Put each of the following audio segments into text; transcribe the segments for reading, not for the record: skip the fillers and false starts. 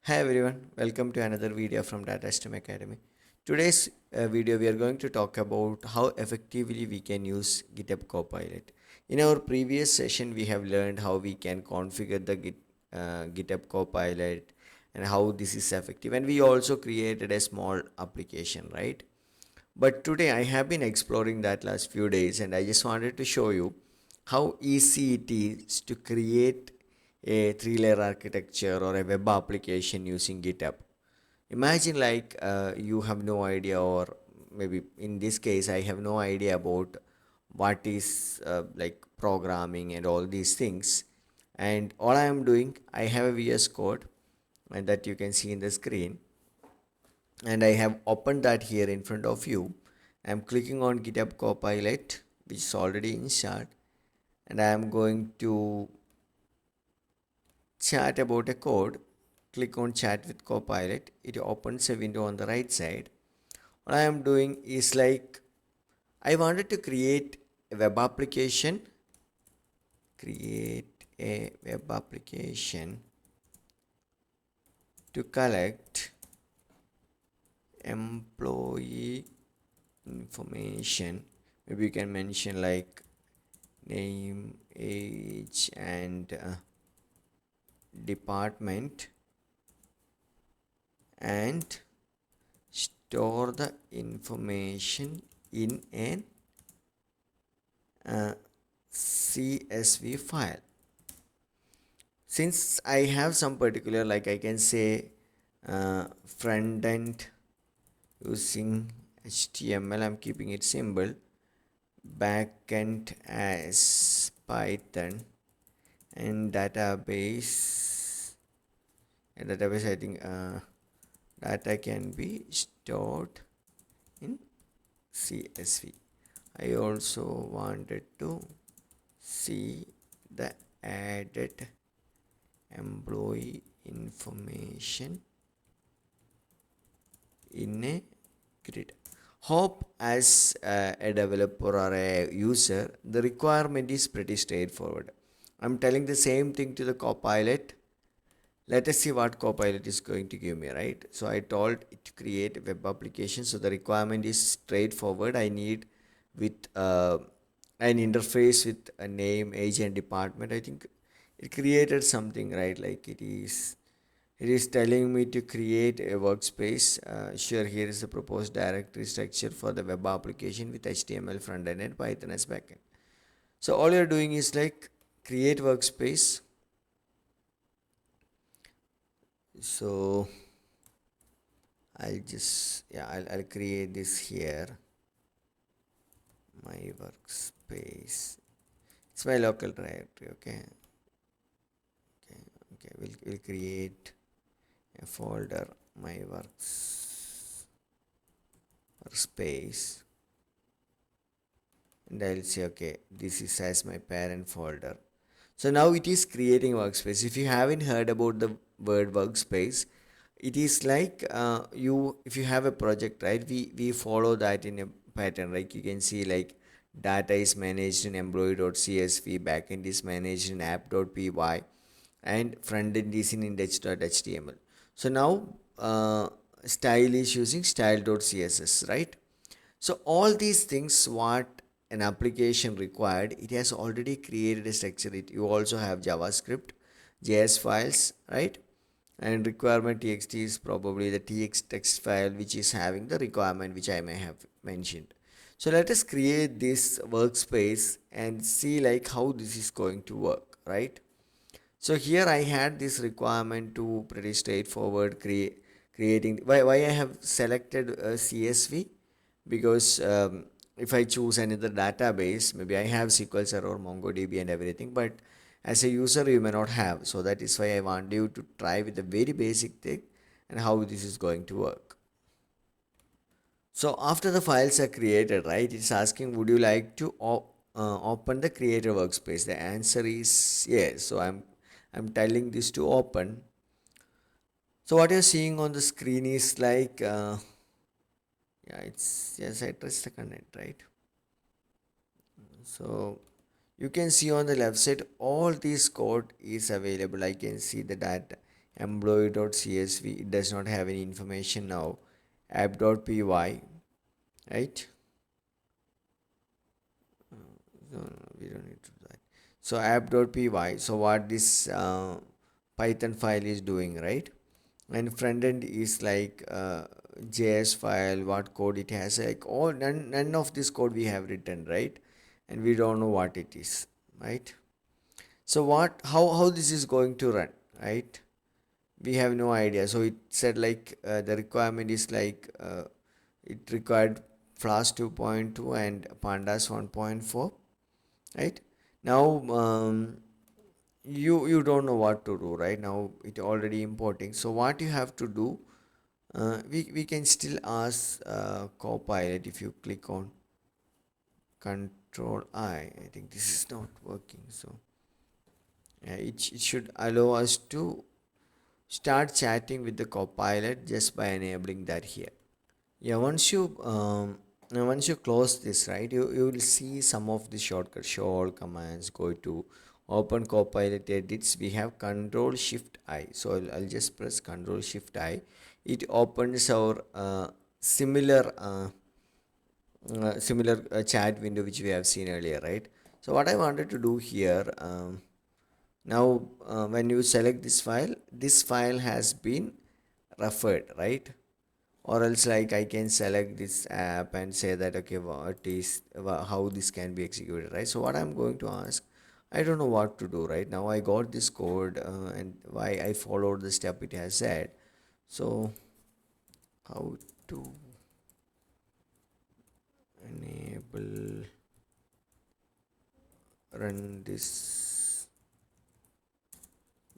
Hi everyone, welcome to another video from Data System Academy. Today's video we are going to talk about how effectively we can use GitHub Copilot. In our previous session we have learned how we can configure the GitHub Copilot and how this is effective, and we also created a small application, right? But today I have been exploring that last few days and I just wanted to show you how easy it is to create a three-layer architecture or a web application using GitHub. Imagine like you have no idea, or maybe in this case I have no idea about what is like programming and all these things. And all I am doing, I have a VS Code and that you can see in the screen, and I have opened that here in front of you. I'm clicking on GitHub Copilot, which is already installed, and I am going to chat about a code. Click on chat with Copilot. It opens a window on the right side. What I am doing is like I wanted to create a web application. Create a web application to collect employee information. Maybe you can mention like name, age, and department, and store the information in an CSV file. Since I have some particular, like I can say front end using HTML, I'm keeping it simple. Backend as Python, and database. And database, I think data can be stored in CSV. I also wanted to see the added employee information in a grid. Hope as a developer or a user, the requirement is pretty straightforward. I'm telling the same thing to the Copilot. Let us see what Copilot is going to give me, right? So I told it to create a web application. So the requirement is straightforward. I need with an interface with a name, age, and department. I think it created something, right? Like it is telling me to create a workspace. Sure, here is the proposed directory structure for the web application with HTML front end and Python as backend. So all you're doing is like create workspace. So I'll create this here. My workspace. It's my local directory. Okay. We'll create a folder, my workspace, and I'll say okay, this is as my parent folder. So now it is creating workspace. If you haven't heard about the word workspace, it is like you if you have a project, right? We follow that in a pattern. Like you can see like data is managed in employee.csv, backend is managed in app.py, and front end is in index.html. So now style is using style.css, right? So all these things what an application required, it has already created a structure. You also have JavaScript, JS files, right? And requirement txt is probably the txt text file which is having the requirement which I may have mentioned. So let us create this workspace and see like how this is going to work, right? So here I had this requirement to pretty straightforward creating. Why I have selected CSV, because if I choose another database, maybe I have SQL Server, MongoDB and everything, but as a user you may not have. So that is why I want you to try with the very basic thing and how this is going to work. So after the files are created, right, it's asking would you like to open the creator workspace. The answer is yes. So I'm telling this to open. So what you're seeing on the screen is like yeah, it's yes, I trust the content, right? So you can see on the left side all this code is available. I can see the data employee.csv, it does not have any information now. App.py, right? No, no, we don't need to do that. So app.py, so what this Python file is doing, right? And front end is like JS file, what code it has, like all none of this code we have written, right? And we don't know what it is, right? So what how this is going to run, right? We have no idea. So it said like the requirement is like it required Flask 2.2 and Pandas 1.4, right? Now you don't know what to do right now, it already importing. So what you have to do, we can still ask Copilot. If you click on Control I think this is not working. So it should allow us to start chatting with the Copilot just by enabling that here. Yeah, once you close this, right, you will see some of the shortcut show all commands. Go to open Copilot edits. We have Control Shift I. So I'll just press Control Shift I. It opens our similar chat window which we have seen earlier, right? So what I wanted to do here, now when you select this file has been referred, right? Or else like I can select this app and say that okay, what is how this can be executed, right? So what I'm going to ask, I don't know what to do right now. I got this code and why I followed the step it has said. So how to enable run this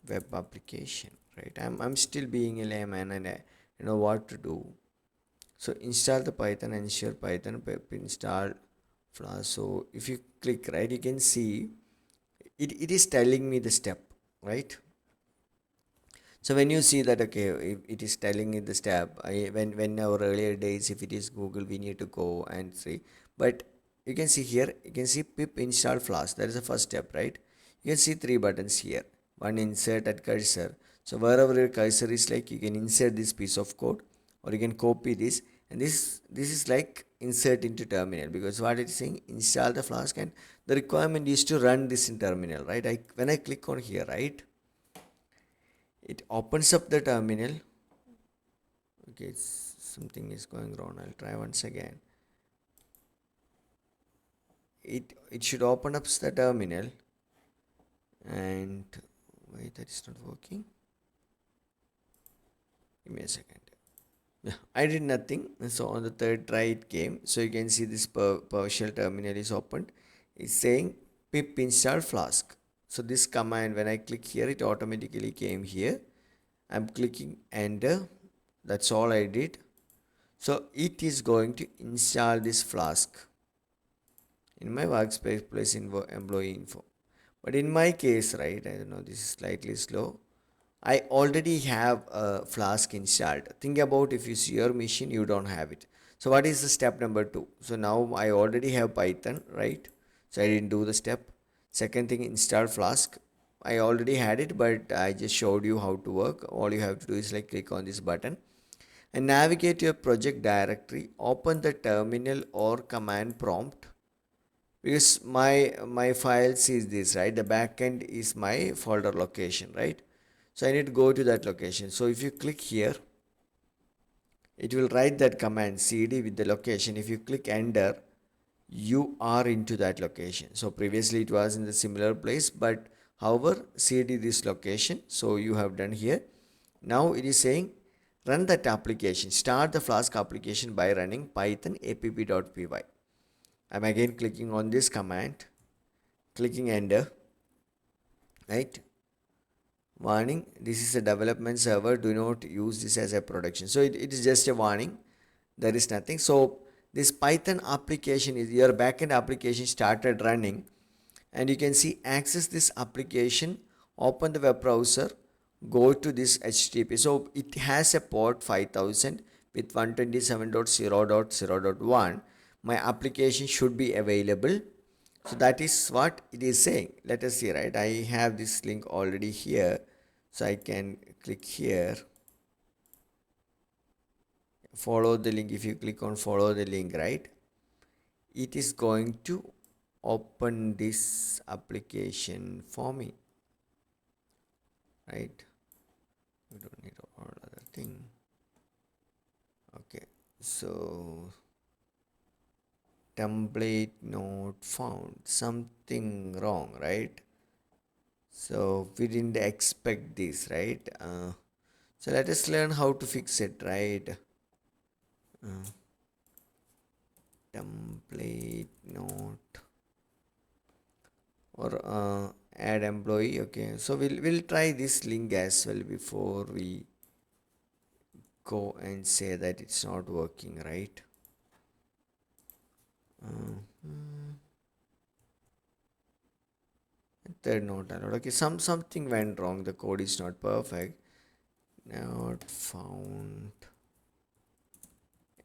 web application, right? I'm still being a layman and I know what to do. So install the Python, ensure Python pip install Flask. So if you click, right, you can see it is telling me the step, right? So when you see that, okay, if it is telling me the step, when our earlier days, if it is Google, we need to go and see. But you can see here, you can see pip install Flask. That is the first step, right? You can see three buttons here. One, insert at cursor. So wherever your cursor is, like, you can insert this piece of code, or you can copy this, and this is like insert into terminal, because what it is saying, install the Flask, and the requirement is to run this in terminal, right? When I click on here, right, it opens up the terminal. Okay, something is going wrong. I'll try once again. It should open up the terminal, and wait, that is not working. Give me a second. Yeah, I did nothing. So on the third try it came. So you can see this PowerShell terminal is opened. It's saying pip install Flask. So this command, when I click here, it automatically came here. I'm clicking enter. That's all I did. So it is going to install this Flask in my workspace place in employee info. But in my case, right, I don't know, this is slightly slow. I already have a Flask installed. Think about if you see your machine, you don't have it. So what is the step number 2? So now I already have Python, right? So I didn't do the step. Second thing, install Flask. I already had it, but I just showed you how to work. All you have to do is like click on this button and navigate your project directory. Open the terminal or command prompt, because my files is this, right? The backend is my folder location, right? So I need to go to that location. So if you click here, it will write that command cd with the location. If you click enter, you are into that location. So previously it was in the similar place, but however cd this location, so you have done here. Now it is saying run that application, start the Flask application by running python app.py. I'm again clicking on this command, clicking enter, right? Warning, this is a development server, do not use this as a production. So it is just a warning, there is nothing. So this Python application is your backend application started running, and you can see access this application, open the web browser, go to this HTTP. So it has a port 5000 with 127.0.0.1. My application should be available. So that is what it is saying. Let us see, right? I have this link already here. So I can click here, follow the link. If you click on follow the link, right, it is going to open this application for me, right? We don't need all other thing. Okay, so template not found, something wrong, right? So we didn't expect this, right? So let us learn how to fix it, right? Template not, or add employee. Okay, so we'll try this link as well before we go and say that it's not working, right? They're not allowed. Okay, something went wrong. The code is not perfect. Not found,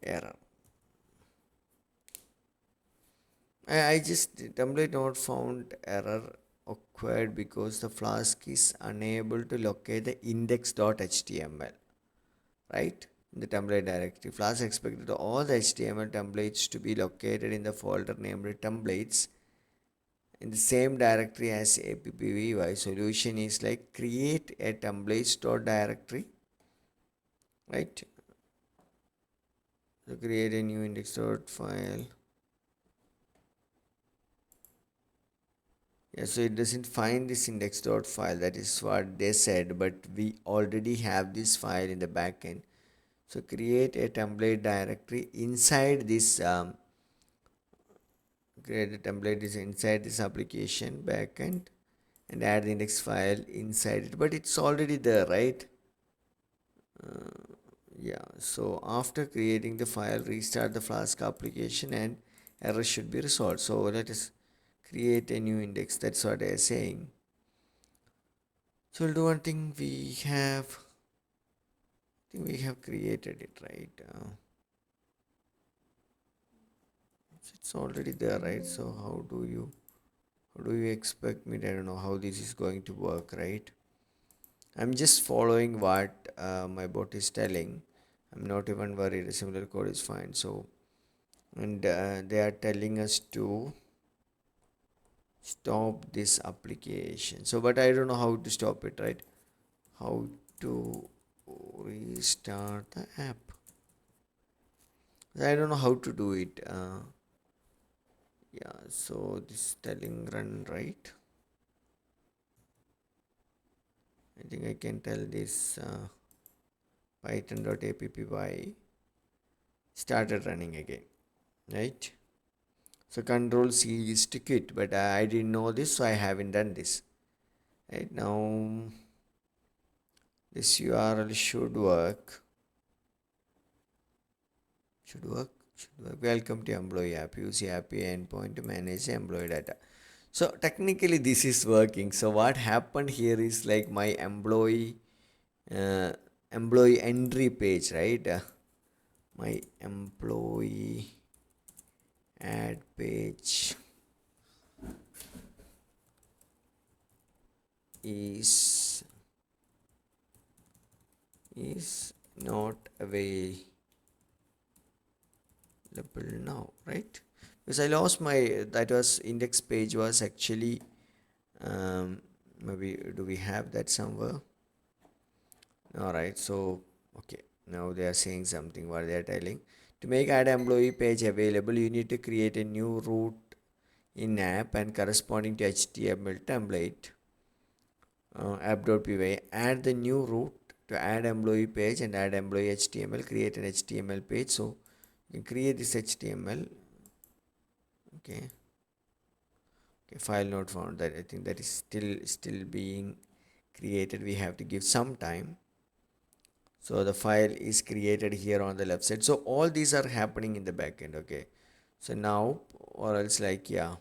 error. I just template not found error occurred because the Flask is unable to locate the index.html, right? In the template directory, Flask expected all the HTML templates to be located in the folder named templates in the same directory as appvy. Solution is like create a templates directory, right? So create a new index.file. Yeah, so it doesn't find this index.file. That is what they said, but we already have this file in the backend. So create a template directory inside this. Create a template is inside this application backend and add the index file inside it. But it's already there, right? Yeah. So after creating the file, restart the Flask application and error should be resolved. So let us create a new index. That's what they are saying. So we'll do one thing. I think we have created it, right? It's already there, right? So how do you expect me? I don't know how this is going to work, right? I'm just following what my bot is telling. I'm not even worried. A similar code is fine. So, and they are telling us to stop this application. So, but I don't know how to stop it, right? How to restart the app? I don't know how to do it. Yeah, so this telling run, right? I think I can tell this python.appy started running again, right? So control C is to quit, but I didn't know this, so I haven't done this. Right now, this URL should work. Should work. Should work. Welcome to employee app. Use the API endpoint to manage the employee data. So technically, this is working. So what happened here is like my uh, employee entry page, right? My employee add page is not available now, right? Because I lost my, that was index page was actually maybe do we have that somewhere? All right, so okay, now they are saying something. What they are telling, to make add employee page available, you need to create a new root in app and corresponding to HTML template app.py. Add the new root to add employee page and add employee HTML. Create an HTML page. So you can create this HTML. Okay. Okay, file not found. That I think that is still being created. We have to give some time. So the file is created here on the left side. So all these are happening in the backend. Okay. So now, or else like, yeah.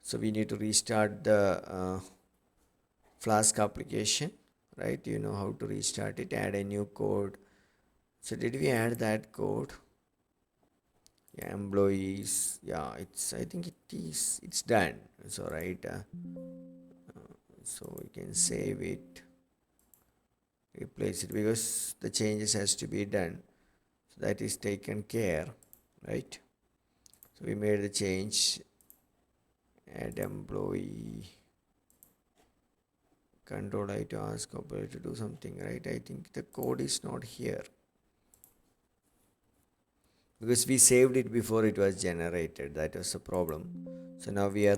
So we need to restart the Flask application, right? You know how to restart it. Add a new code. So did we add that code? Yeah, employees. Yeah, it's. I think it is. It's done. So right. So we can save it. replace it because the changes has to be done. So that is taken care, right? So we made the change, add employee, control I to ask Copilot to do something, right? I think the code is not here because we saved it before it was generated. That was the problem. So now we are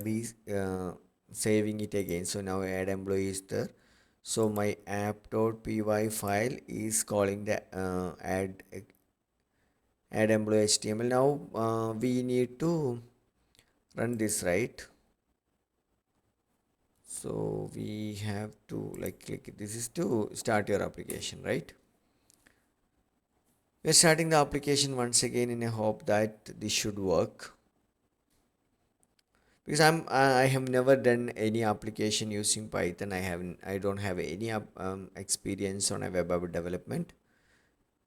saving it again. So now add employee is there. So my app.py file is calling the add employee HTML. Now we need to run this, right? So we have to like click this is to start your application, right? We're starting the application once again in a hope that this should work because I have never done any application using Python. I don't have any experience on a web app development.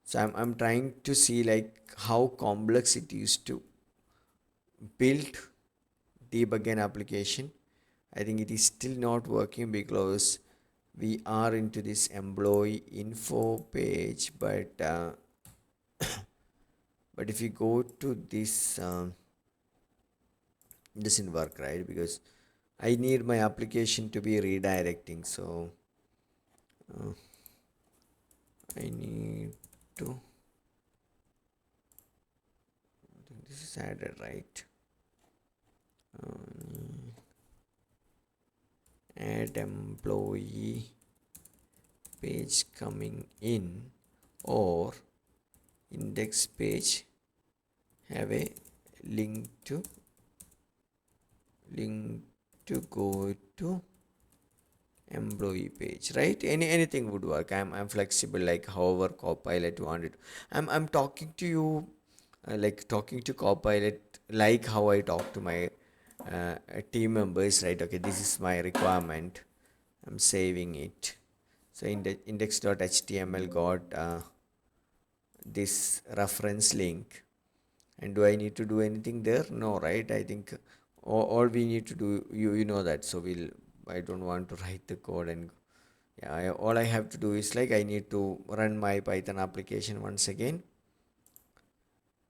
So I'm trying to see like how complex it is to build debug an application. I think it is still not working because we are into this employee info page, but if you go to this doesn't work, right? Because I need my application to be redirecting, so uh, I need to this is added, right? Add employee page coming in or index page have a link to go to employee page, right? Anything would work. I'm flexible, like however Copilot wanted. I'm talking to you like talking to Copilot like how I talk to my team members, right? Okay, this is my requirement. I'm saving it. So index.html got this reference link, and do I need to do anything there? No, right? I think all we need to do, you know that. So I don't want to write the code and yeah, all I have to do is like I need to run my Python application once again.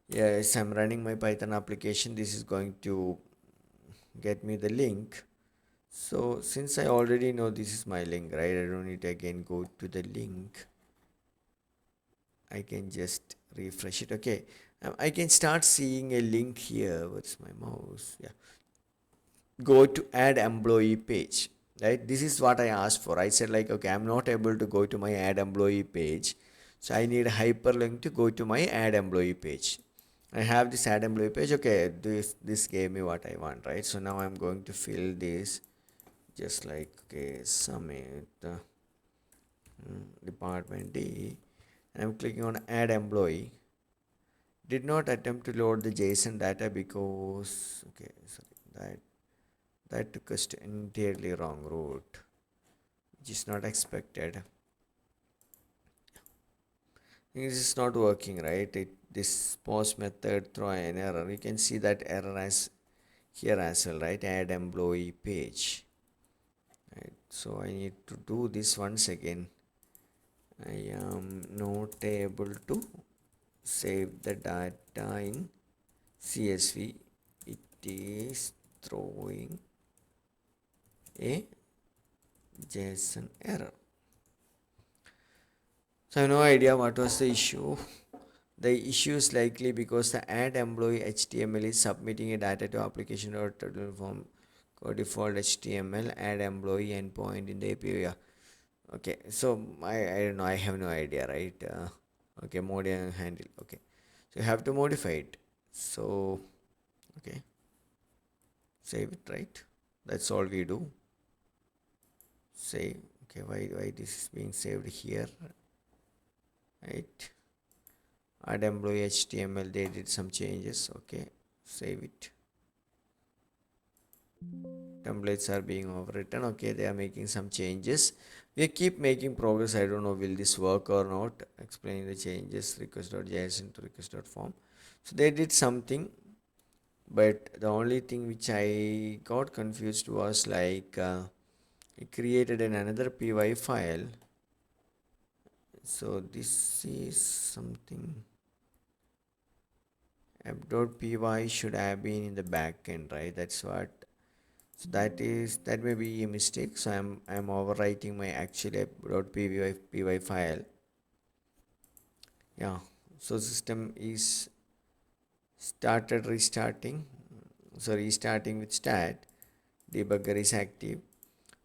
Yes, I'm running my Python application. This is going to get me the link. So since I already know this is my link, right? I don't need to again go to the link. I can just refresh it. Okay, I can start seeing a link here. What's my mouse? Yeah, go to add employee page, right? This is what I asked for. I said like, okay, I'm not able to go to my add employee page, so I need a hyperlink to go to my add employee page. I have this add employee page. Okay, this gave me what I want, right? So now I'm going to fill this just like, okay, submit department D. I'm clicking on add employee. Did not attempt to load the JSON data because okay, sorry, that took us to entirely wrong route, which is not expected. This is not working, right? This post method throw an error. You can see that error as here as well, right? Add employee page. Right. So I need to do this once again. I am not able to save the data in CSV. It is throwing a JSON error. So I have no idea what was the issue. The issue is likely because the add employee HTML is submitting a data to application or form default HTML add employee endpoint in the API. Yeah. Okay, so I don't know. I have no idea, right? Okay, modify handle. Okay, so you have to modify it. So okay, save it, right? That's all we do. Save. Okay, why this is being saved here, right? Add employee HTML, they did some changes. Okay, save it. Templates are being overwritten. Okay, they are making some changes. We keep making progress. I don't know will this work or not. Explaining the changes, request.json to request.form. So they did something, but the only thing which I got confused was like it created another py file So this is something app.py should have been in the back end, right? That's what. So that may be a mistake. So I'm overwriting my actual app.py file. Yeah. So system is started restarting. So restarting with stat. Debugger is active.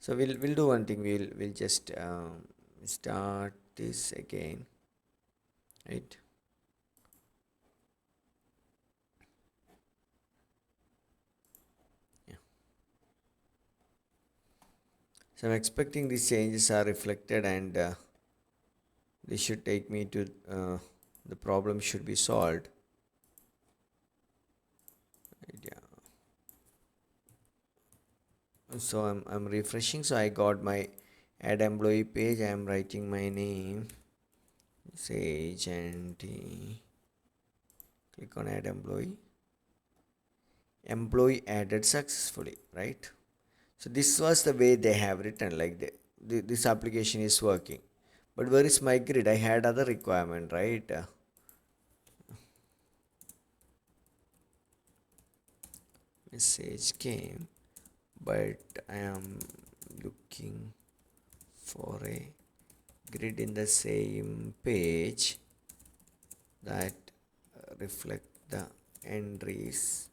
So we'll do one thing. We'll just start this again, right? Yeah. So I'm expecting these changes are reflected, and this should take me to the problem should be solved. Right, yeah. So I'm refreshing. So I got my add employee page. I'm writing my name, Sage, and click on add employee. Employee added successfully, right? So this was the way they have written, like this application is working. But where is my grid? I had other requirement, right? Message came, but I am looking for a grid in the same page that reflect the entries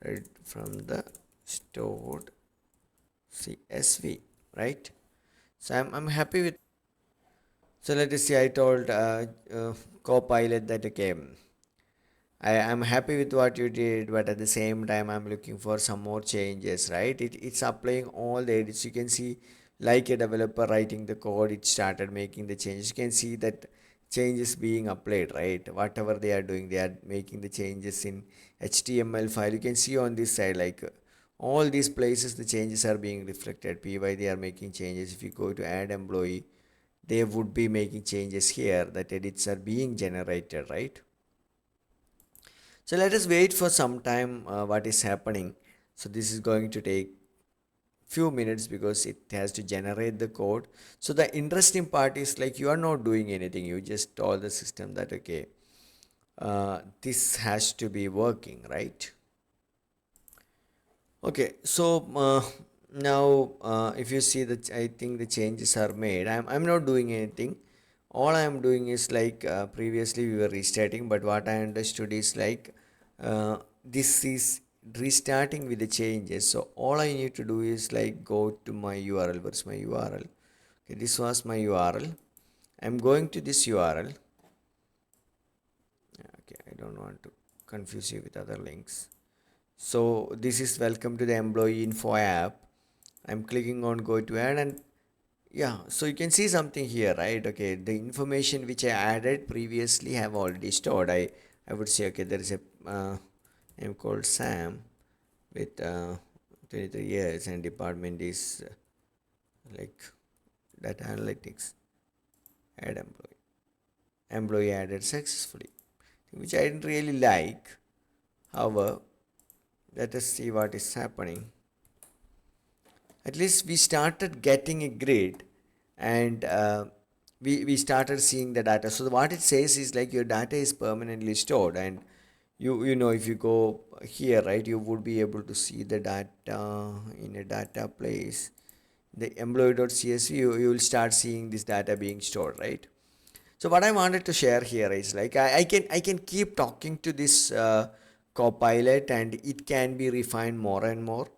read from the stored CSV, right? So I'm happy with. So let us see. I told Copilot that okay, I am happy with what you did, but at the same time, I'm looking for some more changes, right? It's applying all the edits. You can see, like a developer writing the code, it started making the changes. You can see that changes being applied, right? Whatever they are doing, they are making the changes in HTML file. You can see on this side, like all these places, the changes are being reflected. PY, they are making changes. If you go to add employee, they would be making changes here. That edits are being generated, right? So let us wait for some time what is happening. So this is going to take few minutes because it has to generate the code. So the interesting part is like you are not doing anything. You just told the system that okay, this has to be working, right? Okay, so now if you see that I think the changes are made. I'm not doing anything. All I'm doing is like previously we were restarting, but what I understood is like this is restarting with the changes. So all I need to do is like go to my URL. Where's my URL? Okay, this was my URL. I'm going to this URL. Okay, I don't want to confuse you with other links. So this is welcome to the employee info app. I'm clicking on go to add, and yeah, so you can see something here, right? Okay, the information which I added previously have already stored. I would say okay, there is a name called Sam with 23 years and department is like data analytics. Add employee added successfully, which I didn't really like. However, let us see what is happening. At least we started getting a grid, and we started seeing the data. So what it says is like your data is permanently stored, and you know if you go here, right, you would be able to see the data in a data place, the employee.csv. You will start seeing this data being stored, right? So what I wanted to share here is like I can keep talking to this copilot, and it can be refined more and more.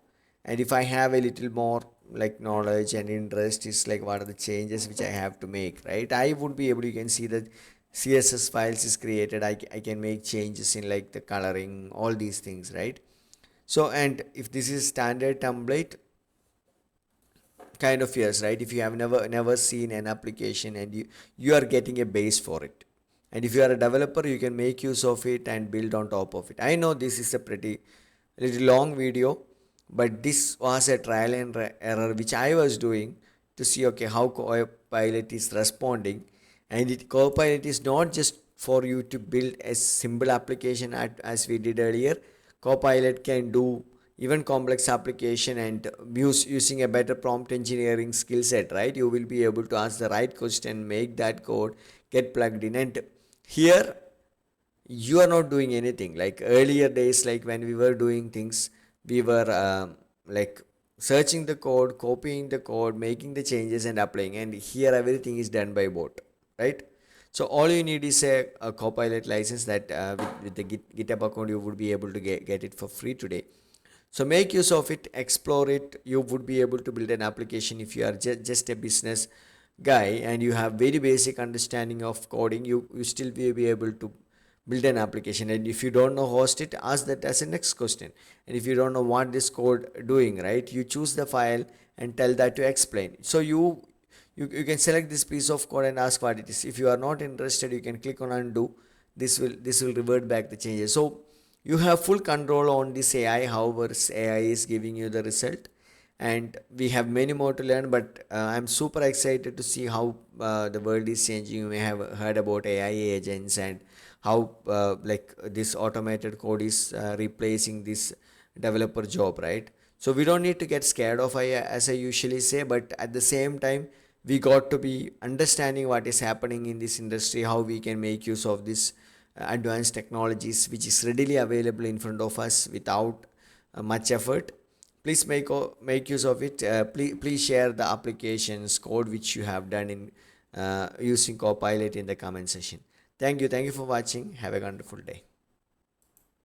And if I have a little more like knowledge and interest, is like what are the changes which I have to make, right? I would be able. You can see that CSS files is created. I can make changes in like the coloring, all these things, right? So and if this is standard template, kind of yes, right? If you have never seen an application and you are getting a base for it, and if you are a developer, you can make use of it and build on top of it. I know this is a pretty little long video, but this was a trial and error which I was doing to see okay how Copilot is responding. And Copilot is not just for you to build a simple application as we did earlier. Copilot can do even complex application, and using a better prompt engineering skill set, right? You will be able to ask the right question, make that code get plugged in. And here you are not doing anything like earlier days, like when we were doing things, we were like searching the code, copying the code, making the changes and applying, and here everything is done by bot, right? So all you need is a Copilot license that with the GitHub account you would be able to get it for free today. So make use of it, explore it. You would be able to build an application if you are just a business guy and you have very basic understanding of coding. You still be able to build an application. And if you don't know host it, ask that as a next question. And if you don't know what this code doing, right, you choose the file and tell that to explain. So you can select this piece of code and ask what it is. If you are not interested, you can click on undo. This will revert back the changes. So you have full control on this AI, however AI is giving you the result. And we have many more to learn, but I'm super excited to see how the world is changing. You may have heard about AI agents and how like this automated code is replacing this developer job, right? So we don't need to get scared of AI, as I usually say, but at the same time we got to be understanding what is happening in this industry, how we can make use of this advanced technologies which is readily available in front of us without much effort. Please make use of it. Please share the applications code which you have done in using Copilot in the comment section. Thank you for watching. Have a wonderful day.